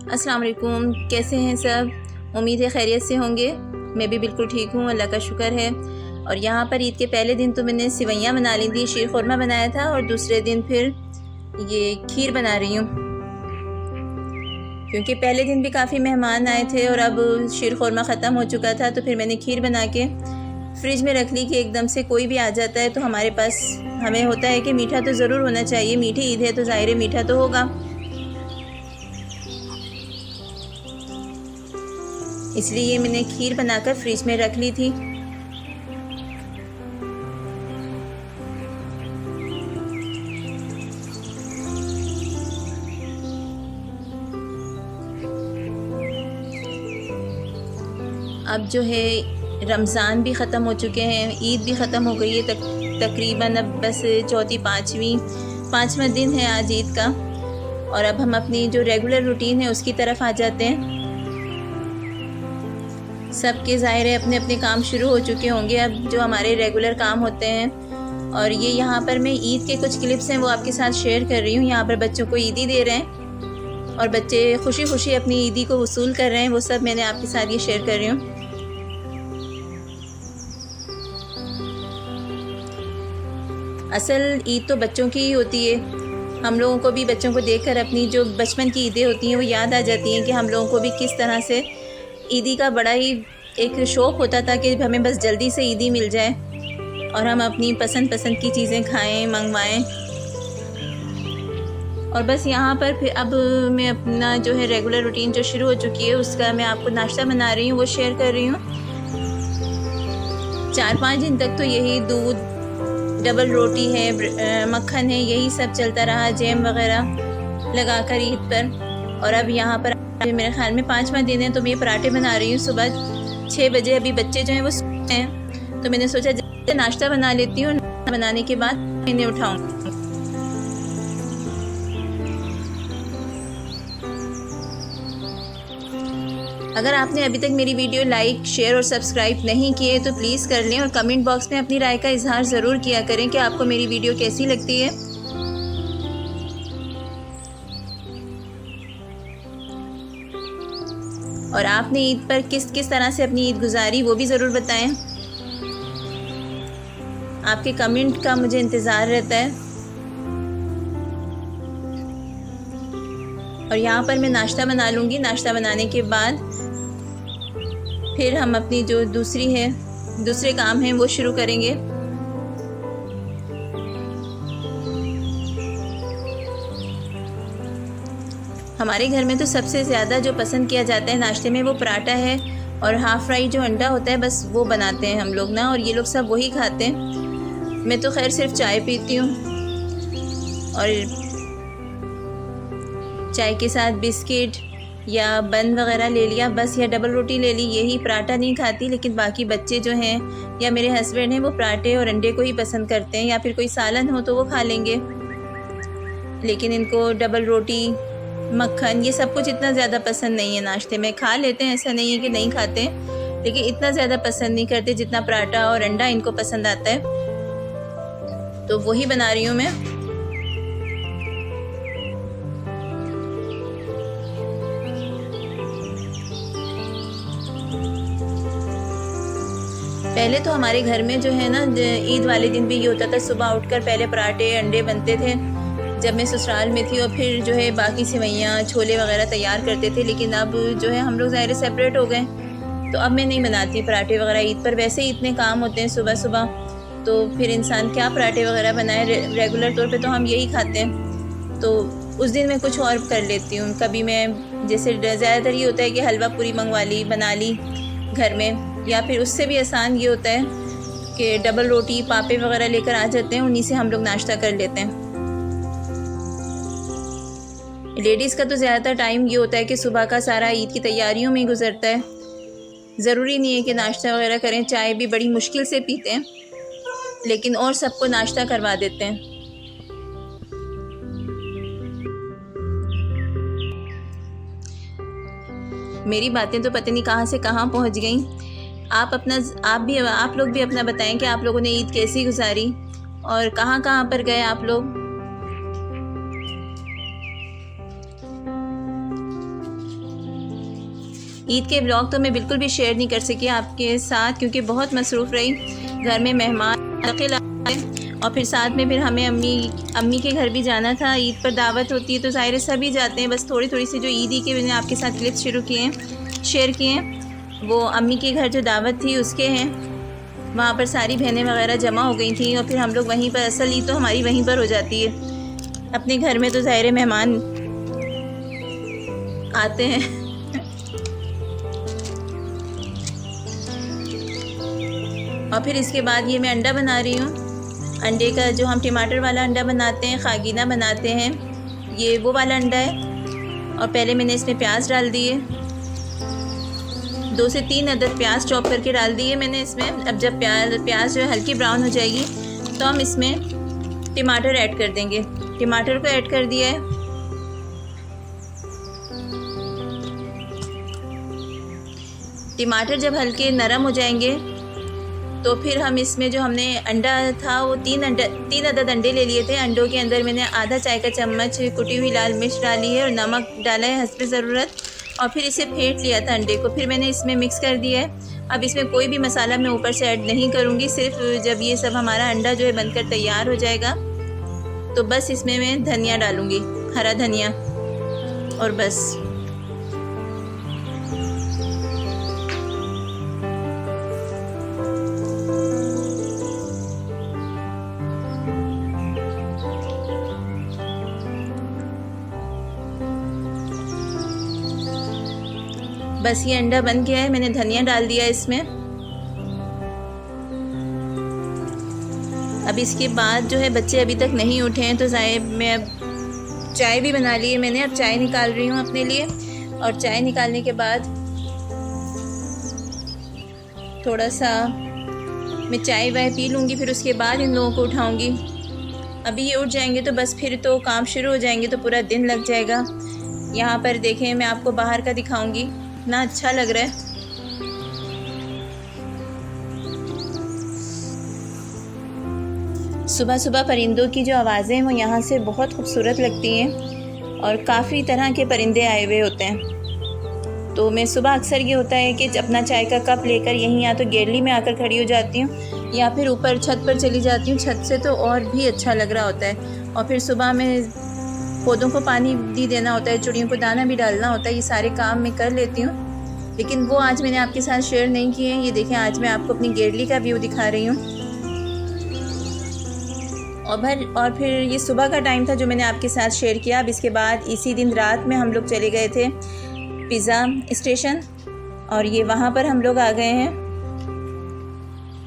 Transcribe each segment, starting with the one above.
अस्सलाम वालेकुम, कैसे हैं सब? उम्मीद है खैरियत से होंगे। मैं भी बिल्कुल ठीक हूँ, अल्लाह का शुक्र है। और यहाँ पर ईद के पहले दिन तो मैंने सिवैयाँ बना ली थी, शीर खुरमा बनाया था, और दूसरे दिन फिर ये खीर बना रही हूँ, क्योंकि पहले दिन भी काफ़ी मेहमान आए थे और अब शीर खुरमा ख़त्म हो चुका था। तो फिर मैंने खीर बना के फ्रिज में रख ली कि एकदम से कोई भी आ जाता है तो हमारे पास हमें होता है कि मीठा तो ज़रूर होना चाहिए, मीठी ईद है तो ज़ाहिर है मीठा तो होगा। इसलिए मैंने खीर बनाकर फ्रिज में रख ली थी। अब जो है रमज़ान भी ख़त्म हो चुके हैं, ईद भी ख़त्म हो गई है तकरीबन। अब बस चौथी पाँचवा दिन है आज ईद का, और अब हम अपनी जो रेगुलर रूटीन है उसकी तरफ आ जाते हैं। सबके ज़ाहिर है अपने अपने काम शुरू हो चुके होंगे अब जो हमारे रेगुलर काम होते हैं। और ये यहाँ पर मैं ईद के कुछ क्लिप्स हैं वो आपके साथ शेयर कर रही हूँ। यहाँ पर बच्चों को ईदी दे रहे हैं और बच्चे खुशी खुशी अपनी ईदी को वसूल कर रहे हैं, वो सब मैंने आपके साथ ये शेयर कर रही हूँ। असल ईद तो बच्चों की ही होती है। हम लोगों को भी बच्चों को देखकर अपनी जो बचपन की ईदें होती हैं वो याद आ जाती हैं कि हम लोगों को भी किस तरह से ईदी का बड़ा ही एक शौक़ होता था कि हमें बस जल्दी से ईदी मिल जाए और हम अपनी पसंद की चीज़ें खाएं, मंगवाएं। और बस यहाँ पर फिर अब मैं अपना जो है रेगुलर रूटीन जो शुरू हो चुकी है उसका मैं आपको नाश्ता बना रही हूँ, वो शेयर कर रही हूँ। 4-5 दिन तक तो यही दूध, डबल रोटी है, मक्खन है, यही सब चलता रहा, जैम वगैरह लगाकर ईद पर। और अब यहाँ पर मेरे ख्याल में 5वां दिन है तो मैं ये पराठे बना रही हूँ। सुबह 6 बजे अभी बच्चे जो हैं वो सोते हैं तो मैंने सोचा नाश्ता बना लेती हूँ, बनाने के बाद इन्हें उठाऊँगी। अगर आपने अभी तक मेरी वीडियो लाइक, शेयर और सब्सक्राइब नहीं किए तो प्लीज़ कर लें और कमेंट बॉक्स में अपनी राय का इजहार ज़रूर किया करें कि आपको मेरी वीडियो कैसी लगती है। और आपने ईद पर किस तरह से अपनी ईद गुजारी वो भी ज़रूर बताएं। आपके कमेंट का मुझे इंतज़ार रहता है। और यहाँ पर मैं नाश्ता बना लूँगी। नाश्ता बनाने के बाद फिर हम अपनी जो दूसरे काम हैं वो शुरू करेंगे। हमारे घर में तो सबसे ज़्यादा जो पसंद किया जाता है नाश्ते में वो पराठा है और हाफ़ फ्राई जो अंडा होता है बस वो बनाते हैं हम लोग ना, और ये लोग सब वही खाते हैं। मैं तो खैर सिर्फ चाय पीती हूँ और चाय के साथ बिस्किट या बन वगैरह ले लिया बस, या डबल रोटी ले ली, यही। पराठा नहीं खाती, लेकिन बाकी बच्चे जो हैं या मेरे हस्बैंड हैं वो पराठे और अंडे को ही पसंद करते हैं, या फिर कोई सालन हो तो वो खा लेंगे। लेकिन इनको डबल रोटी, मक्खन, ये सब कुछ इतना ज़्यादा पसंद नहीं है नाश्ते में। खा लेते हैं, ऐसा नहीं है कि नहीं खाते, लेकिन इतना ज़्यादा पसंद नहीं करते जितना पराठा और अंडा इनको पसंद आता है। तो वही बना रही हूँ मैं। पहले तो हमारे घर में जो है ना ईद वाले दिन भी ये होता था, सुबह उठकर पहले पराठे, अंडे बनते थे जब मैं ससुराल में थी, और फिर जो है बाकी सेवैयाँ, छोले वगैरह तैयार करते थे। लेकिन अब जो है हम लोग ज़ाहिर सेपरेट हो गए तो अब मैं नहीं बनाती पराठे वगैरह ईद पर। वैसे ही इतने काम होते हैं सुबह सुबह, तो फिर इंसान क्या पराठे वगैरह बनाए। रेगुलर तौर पे तो हम यही खाते हैं, तो उस दिन मैं कुछ और कर लेती हूँ। कभी मैं जैसे ज़्यादातर ये होता है कि हलवा पूरी मंगवा ली, बना ली घर में, या फिर उससे भी आसान ये होता है कि डबल रोटी, पापे वगैरह लेकर आ जाते हैं, उन्हीं से हम लोग नाश्ता कर लेते हैं। लेडीज़ का तो ज़्यादातर टाइम ये होता है कि सुबह का सारा ईद की तैयारियों में ही गुजरता है। ज़रूरी नहीं है कि नाश्ता वगैरह करें, चाय भी बड़ी मुश्किल से पीते हैं, लेकिन और सबको नाश्ता करवा देते हैं। मेरी बातें तो पता नहीं कहाँ से कहाँ पहुँच गई। आप लोग भी अपना बताएं कि आप लोगों ने ईद कैसी गुजारी और कहाँ कहाँ पर गए आप लोग। ईद के ब्लॉग तो मैं बिल्कुल भी शेयर नहीं कर सकी आपके साथ, क्योंकि बहुत मसरूफ़ रही। घर में मेहमान आए और फिर साथ में फिर हमें अम्मी के घर भी जाना था। ईद पर दावत होती है तो ज़ाहिर है सभी जाते हैं। बस थोड़ी थोड़ी सी जो ईदी के मैंने आपके साथ क्लिप्स शेयर किए हैं, वो अम्मी के घर जो दावत थी उसके हैं। वहाँ पर सारी बहनें वगैरह जमा हो गई थी और फिर हम लोग वहीं पर, असल ईद तो हमारी वहीं पर हो जाती है। अपने घर में तो ज़ाहिर मेहमान आते हैं। और फिर इसके बाद ये मैं अंडा बना रही हूँ। अंडे का जो हम टमाटर वाला अंडा बनाते हैं, खागीना बनाते हैं, ये वो वाला अंडा है। और पहले मैंने इसमें प्याज डाल दिए, 2 से 3 अदद प्याज चॉप करके डाल दिए मैंने इसमें। अब जब प्याज जो है हल्की ब्राउन हो जाएगी तो हम इसमें टमाटर ऐड कर देंगे। टमाटर को ऐड कर दिया है। टमाटर जब हल्के नरम हो जाएंगे तो फिर हम इसमें जो हमने अंडा था वो 3 अदद अंडे ले लिए थे। अंडों के अंदर मैंने आधा चाय का चम्मच कुटी हुई लाल मिर्च डाली है और नमक डाला है हस्बे ज़रूरत। और फिर इसे फेंट लिया था अंडे को, फिर मैंने इसमें मिक्स कर दिया है। अब इसमें कोई भी मसाला मैं ऊपर से ऐड नहीं करूँगी। सिर्फ जब ये सब हमारा अंडा जो है बनकर तैयार हो जाएगा तो बस इसमें मैं धनिया डालूँगी, हरा धनिया, और बस। बस ये अंडा बन गया है, मैंने धनिया डाल दिया इसमें। अब इसके बाद जो है बच्चे अभी तक नहीं उठे हैं तो मैं अब चाय भी बना ली है मैंने। अब चाय निकाल रही हूँ अपने लिए। और चाय निकालने के बाद थोड़ा सा मैं चाय वाय पी लूँगी, फिर उसके बाद इन लोगों को उठाऊँगी। अभी ये उठ जाएंगे तो बस फिर तो काम शुरू हो जाएंगे, तो पूरा दिन लग जाएगा। यहाँ पर देखें, मैं आपको बाहर का दिखाऊँगी, इतना अच्छा लग रहा है। सुबह सुबह परिंदों की जो आवाज़ें हैं वो यहाँ से बहुत खूबसूरत लगती हैं और काफ़ी तरह के परिंदे आए हुए होते हैं। तो मैं सुबह अक्सर ये होता है कि अपना चाय का कप लेकर यहीं या तो गैलरी में आकर खड़ी हो जाती हूँ या फिर ऊपर छत पर चली जाती हूँ। छत से तो और भी अच्छा लग रहा होता है। और फिर सुबह में पौधों को पानी भी देना होता है, चिड़ियों को दाना भी डालना होता है, ये सारे काम मैं कर लेती हूँ। लेकिन वो आज मैंने आपके साथ शेयर नहीं किए हैं। ये देखें, आज मैं आपको अपनी गैलरी का व्यू दिखा रही हूँ। और फिर ये सुबह का टाइम था जो मैंने आपके साथ शेयर किया। अब इसके बाद इसी दिन रात में हम लोग चले गए थे पिज़्ज़ा स्टेशन और ये वहाँ पर हम लोग आ गए हैं।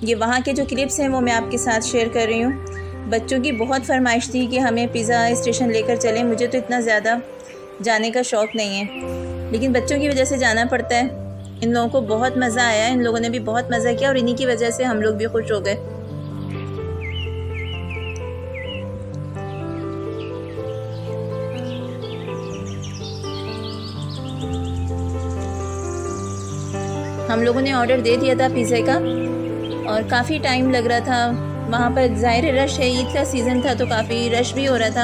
ये वहाँ के जो क्लिप्स हैं वो मैं आपके साथ शेयर कर रही हूँ। बच्चों की बहुत फरमाइश थी कि हमें पिज़्ज़ा स्टेशन लेकर चलें। मुझे तो इतना ज़्यादा जाने का शौक़ नहीं है, लेकिन बच्चों की वजह से जाना पड़ता है। इन लोगों को बहुत मज़ा आया, इन लोगों ने भी बहुत मज़ा किया और इन्हीं की वजह से हम लोग भी खुश हो गए। हम लोगों ने ऑर्डर दे दिया था पिज़्ज़ा का और काफ़ी टाइम लग रहा था। वहाँ पर ज़ाहिर रश है, ईद का सीज़न था तो काफ़ी रश भी हो रहा था।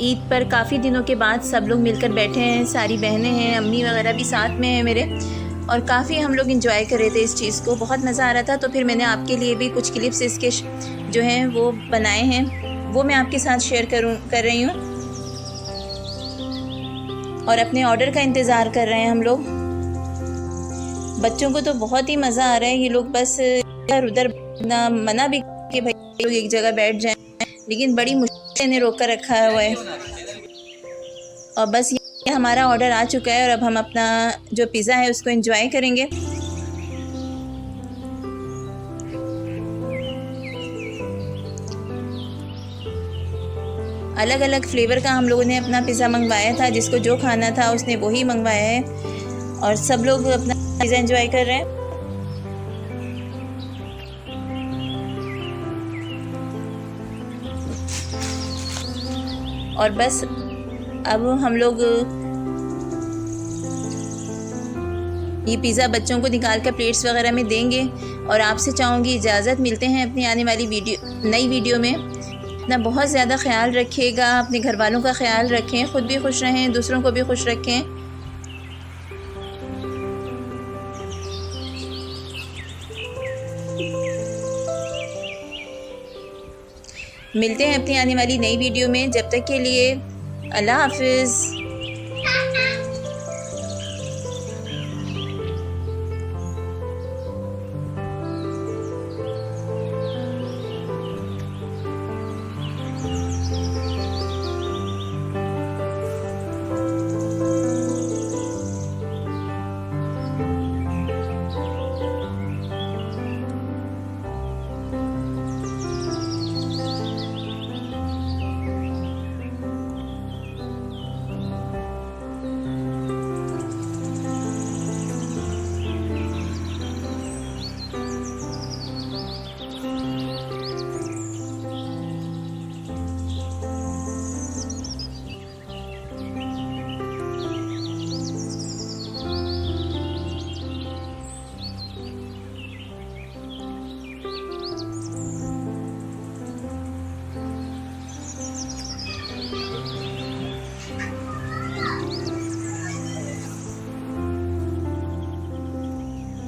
ईद पर काफ़ी दिनों के बाद सब लोग मिलकर बैठे हैं, सारी बहनें हैं, अम्मी वगैरह भी साथ में हैं मेरे, और काफ़ी हम लोग इंजॉय कर रहे थे इस चीज़ को। बहुत मज़ा आ रहा था। तो फिर मैंने आपके लिए भी कुछ क्लिप्स इसके जो हैं वो बनाए हैं, वो मैं आपके साथ शेयर कर रही हूँ। और अपने ऑर्डर का इंतज़ार कर रहे हैं हम लोग। बच्चों को तो बहुत ही मज़ा आ रहा है। ये लोग बस इधर उधर ना मना भी कि भाई लोग एक जगह बैठ जाएं, लेकिन बड़ी मुश्किल ने रोक कर रखा हुआ है। और बस ये हमारा ऑर्डर आ चुका है और अब हम अपना जो पिज़्ज़ा है उसको एंजॉय करेंगे। अलग अलग फ्लेवर का हम लोगों ने अपना पिज़्ज़ा मंगवाया था। जिसको जो खाना था उसने वही मंगवाया है और सब लोग अपना पिज़्ज़ा एंजॉय कर रहे हैं। और बस अब हम लोग ये पिज़्ज़ा बच्चों को निकाल कर प्लेट्स वगैरह में देंगे और आपसे चाहूँगी इजाज़त। मिलते हैं अपनी आने वाली नई वीडियो में। अपना बहुत ज़्यादा ख्याल रखिएगा, अपने घर वालों का ख्याल रखें, ख़ुद भी खुश रहें, दूसरों को भी खुश रखें। मिलते हैं अपनी आने वाली नई वीडियो में। जब तक के लिए अल्लाह हाफ़िज़।